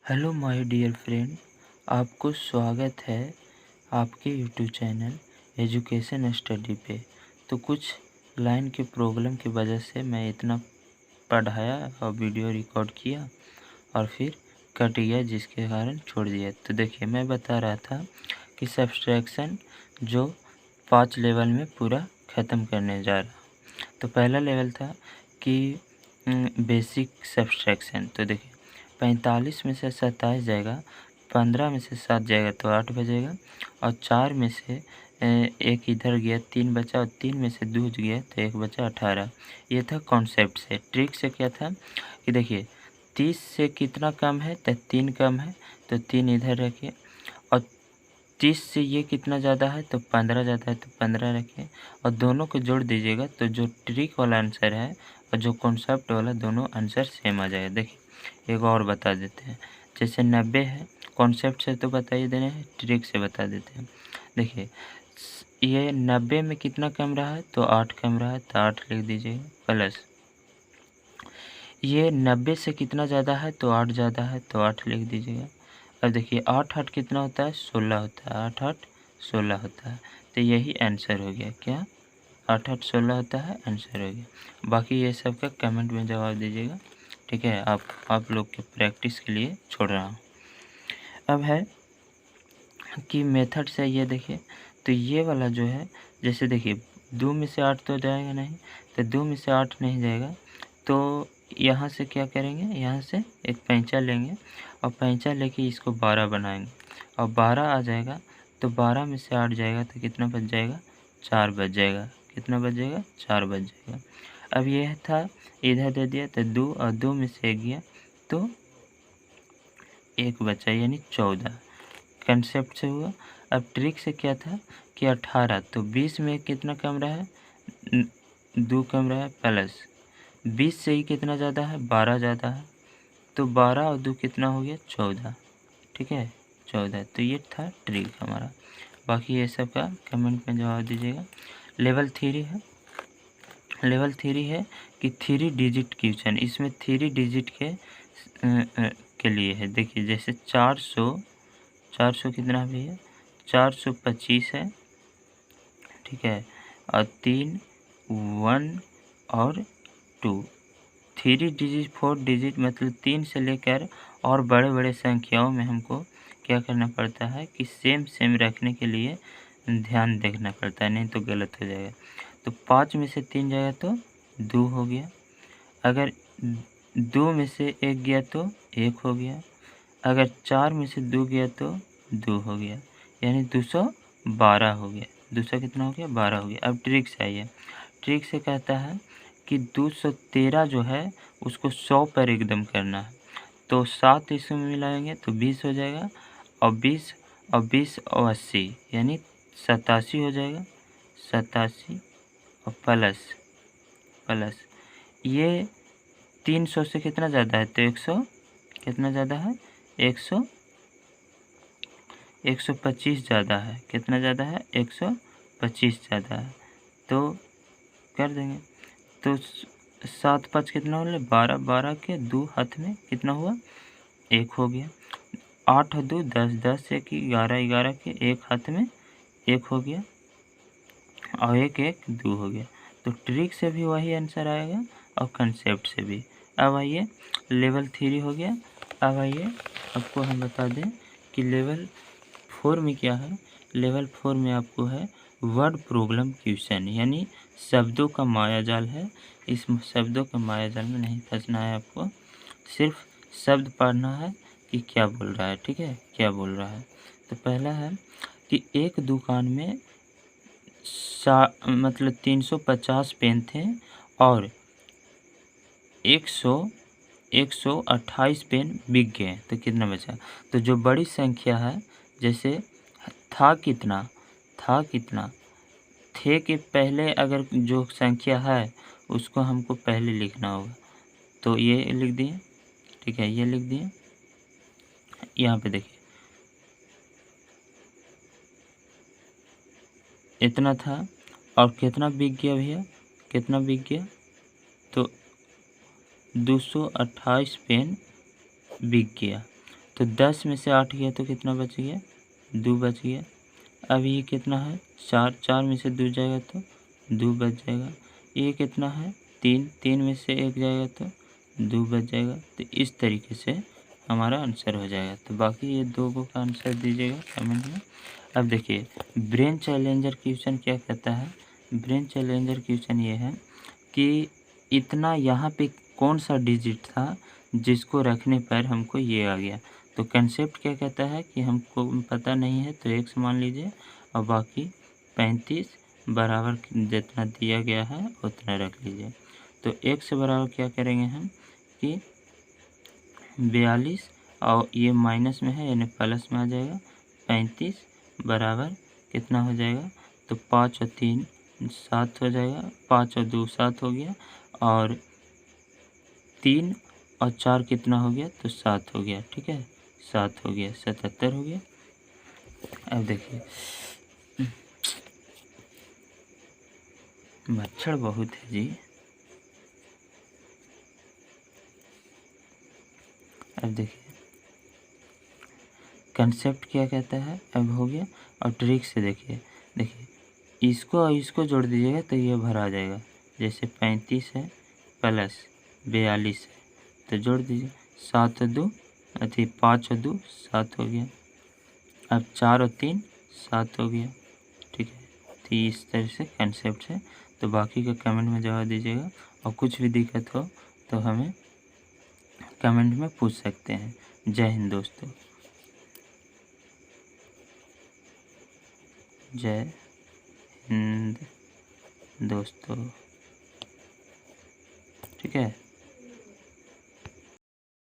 Hello my dear friend, आपको स्वागत है आपके यूट्यूब चैनल एजुकेशन स्टडी पे। तो कुछ लाइन के प्रॉब्लम की वजह से मैं इतना पढ़ाया और वीडियो रिकॉर्ड किया और फिर कट गया, जिसके कारण छोड़ दिया। तो देखिए, मैं बता रहा था कि सब्सट्रैक्शन जो 5 लेवल में पूरा ख़त्म करने जा रहा। तो पहला लेवल था कि बेसिक सब्सट्रैक्शन। तो देखिए, 45 में से 27 जाएगा, 15 में से 7 जाएगा तो 8 बचेगा, और 4 में से एक इधर गया, 3 बचा, और 3 में से 2 गया तो 1 बचा, 18। ये था कॉन्सेप्ट से। ट्रिक से क्या था कि देखिए, 30 से कितना कम है तो 3 कम है, तो 3 इधर रखिए, और 30 से ये कितना ज़्यादा है तो 15 ज़्यादा है तो 15 रखिए, और दोनों को जोड़ दीजिएगा तो जो ट्रिक वाला आंसर है और जो कॉन्सेप्ट वाला, दोनों आंसर सेम आ जाएगा। देखिए, एक और बता देते हैं। जैसे 90 है, कॉन्सेप्ट से तो बता ही देने हैं, ट्रिक से बता देते हैं। देखिए, ये 90 में कितना कम रहा है तो 8 कम रहा है तो 8 लिख दीजिएगा, प्लस ये 90 से कितना ज़्यादा है तो 8 ज़्यादा है तो 8 लिख दीजिएगा। अब देखिए, 8 8 कितना होता है, 16 होता है, 8 8 16 होता है, तो यही आंसर हो गया। क्या 8 8 16 होता है, आंसर हो गया। बाकी ये सब का कमेंट में जवाब दीजिएगा, ठीक है। आप लोग के प्रैक्टिस के लिए छोड़ रहा हूँ। अब है कि मेथड से ये देखिए, तो ये वाला जो है, जैसे देखिए 2 में से 8 तो जाएगा नहीं, तो 2 में से 8 नहीं जाएगा, तो यहाँ से क्या करेंगे, यहाँ से एक पैंचा लेंगे और पैंचा लेके इसको 12 बनाएंगे, और 12 आ जाएगा तो 12 में से 8 जाएगा तो कितना बच जाएगा, 4 बच जाएगा। कितना बच जाएगा, 4 बच जाएगा। अब यह था, इधर दे दिया तो 2, और 2 में से 1 गया तो 1 बचा, यानी 14। कंसेप्ट से हुआ। अब ट्रिक से क्या था कि 18, तो 20 में कितना कम रहा है, 2 कम रहा है, प्लस 20 से ही कितना ज़्यादा है, 12 ज़्यादा है, तो 12 और 2 कितना हो गया, 14, ठीक है, 14। तो ये था ट्रिक हमारा। बाकी ये सब का कमेंट में जवाब दीजिएगा। लेवल 3 है। लेवल 3 है कि 3 डिजिट क्वेश्चन, इसमें 3 डिजिट के लिए है। देखिए, जैसे 400 कितना भी है, 425 है, ठीक है, और 3 1 और 2। 3 डिजिट 4 डिजिट मतलब 3 से लेकर और बड़े बड़े संख्याओं में हमको क्या करना पड़ता है कि सेम सेम रखने के लिए ध्यान देखना पड़ता है, नहीं तो गलत हो जाएगा। तो 5 में से 3 जाएगा तो 2 हो गया, अगर 2 में से 1 गया तो 1 हो गया, अगर 4 में से 2 गया तो 2 हो गया, यानी 212 हो गया। 200 कितना हो गया, 12 हो गया। अब ट्रिक से आइए। ट्रिक से कहता है कि 213 जो है उसको 100 पर एकदम करना है, तो 7 इसमें मिलाएंगे तो 20 हो जाएगा, और 20 और 80 यानी 87 हो जाएगा। 87 और प्लस ये 300 से कितना ज़्यादा है तो 100 कितना ज़्यादा है, 125 ज़्यादा है। कितना ज़्यादा है, 125 ज़्यादा है, तो कर देंगे। तो 7 5 कितना हो गया, 12, 12 के 2 हाथ में कितना हुआ, 1 हो गया। 8 और 2 10, 10 1 11, 11 के 1 हाथ में 1 हो गया, और 1 1 2 हो गया। तो ट्रिक से भी वही आंसर आएगा और कंसेप्ट से भी। अब आइए, लेवल 3 हो गया। अब आइए, आपको हम बता दें कि लेवल 4 में क्या है। लेवल 4 में आपको है वर्ड प्रॉब्लम क्वेश्चन, यानी शब्दों का मायाजाल है। इस शब्दों का मायाजाल में नहीं फंसना है आपको, सिर्फ शब्द पढ़ना है कि क्या बोल रहा है, ठीक है, क्या बोल रहा है। तो पहला है कि एक दुकान में मतलब 350 पेन थे और 128 पेन बिक गए, तो कितना बचा। तो जो बड़ी संख्या है, जैसे था कितना, थे के पहले अगर जो संख्या है उसको हमको पहले लिखना होगा, तो ये लिख दिए, ठीक है, ये लिख दिए। यहाँ पे देखिए, इतना था और कितना बिक गया भैया, कितना बिक गया, तो 228 पेन बिक गया। तो 10 में से 8 गया तो कितना बच गया, 2 बच गया। अब ये कितना है 4, 4 में से 2 जाएगा तो 2 बच जाएगा। ये कितना है 3, 3 में से 1 जाएगा तो 2 बच जाएगा। तो इस तरीके से हमारा आंसर हो जाएगा। तो बाकी ये 2 को का आंसर दीजिएगा कमेंट में। अब देखिए ब्रेन चैलेंजर क्वेश्चन क्या कहता है। ब्रेन चैलेंजर क्वेश्चन ये है कि इतना यहाँ पे कौन सा डिजिट था जिसको रखने पर हमको ये आ गया। तो कंसेप्ट क्या कहता है कि हमको पता नहीं है तो x मान लीजिए और बाकी 35 बराबर जितना दिया गया है उतना रख लीजिए। तो x बराबर क्या करेंगे हम कि 42 और ये माइनस में है यानी प्लस में आ जाएगा। 35 बराबर कितना हो जाएगा, तो 5 और 3 7 हो जाएगा, 5 और 2 7 हो गया, और 3 और 4 कितना हो गया, तो 7 हो गया। ठीक है 7 हो गया, 77 हो गया। अब देखिए मच्छर बहुत है जी। अब देखिए कंसेप्ट क्या कहता है, अब हो गया। और ट्रिक से देखिए इसको और इसको जोड़ दीजिएगा तो ये भर आ जाएगा। जैसे 35 है प्लस 42 है तो जोड़ दीजिए, 7 और 2 अथी 5 और 2 7 हो गया। अब 4 और 3 7 हो गया। ठीक है तो इस तरह से कंसेप्ट है। तो बाकी का कमेंट में जवाब दीजिएगा और कुछ भी दिक्कत हो तो हमें कमेंट में पूछ सकते हैं। जय हिंद दोस्तों, जय हिंद दोस्तों। ठीक है।